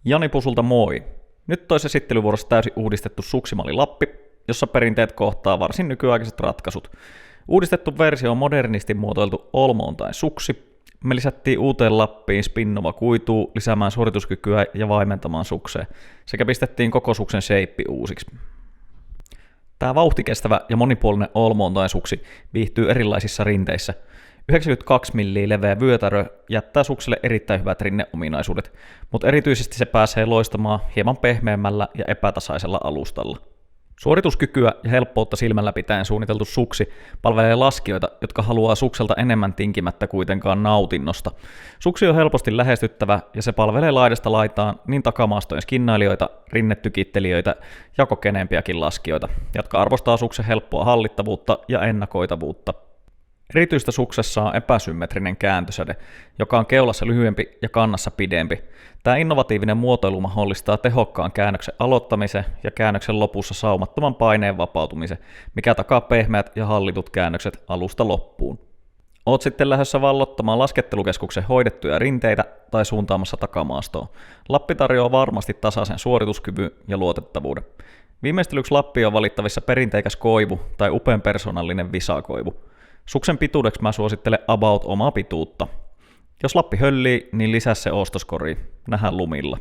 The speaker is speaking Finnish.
Jani Pusulta moi! Nyt tois esittelyvuorossa täysin uudistettu Suksimalli Lappi, jossa perinteet kohtaa varsin nykyaikaiset ratkaisut. Uudistettu versio on modernisti muotoiltu Olmoon tai Suksi. Me lisättiin uuteen Lappiin Spinnova kuituu lisäämään suorituskykyä ja vaimentamaan sukseen, sekä pistettiin koko suksen sheippi uusiksi. Tämä vauhtikestävä ja monipuolinen Olmoon tai Suksi viihtyy erilaisissa rinteissä. 92 mm leveä vyötärö jättää sukselle erittäin hyvät rinneominaisuudet, mutta erityisesti se pääsee loistamaan hieman pehmeämmällä ja epätasaisella alustalla. Suorituskykyä ja helppoutta silmällä pitäen suunniteltu suksi palvelee laskijoita, jotka haluaa sukselta enemmän tinkimättä kuitenkaan nautinnosta. Suksi on helposti lähestyttävä ja se palvelee laidasta laitaan niin takamaastojen skinnailijoita, rinnetykittelijöitä ja kokeneempiakin laskijoita, jotka arvostaa suksen helppoa hallittavuutta ja ennakoitavuutta. Erityistä suksessa on epäsymmetrinen kääntösäde, joka on keulassa lyhyempi ja kannassa pidempi. Tämä innovatiivinen muotoilu mahdollistaa tehokkaan käännöksen aloittamisen ja käännöksen lopussa saumattoman paineen vapautumisen, mikä takaa pehmeät ja hallitut käännökset alusta loppuun. Oot sitten lähdössä vallottamaan laskettelukeskuksen hoidettuja rinteitä tai suuntaamassa takamaastoon. Lappi tarjoaa varmasti tasaisen suorituskyvyn ja luotettavuuden. Viimeistelyksi Lappi on valittavissa perinteikäs koivu tai upean persoonallinen visakoivu. Suksen pituudeksi mä suosittelen about omaa pituutta. Jos Lappi höllii, niin lisää se ostoskoriin. Nähdään lumilla.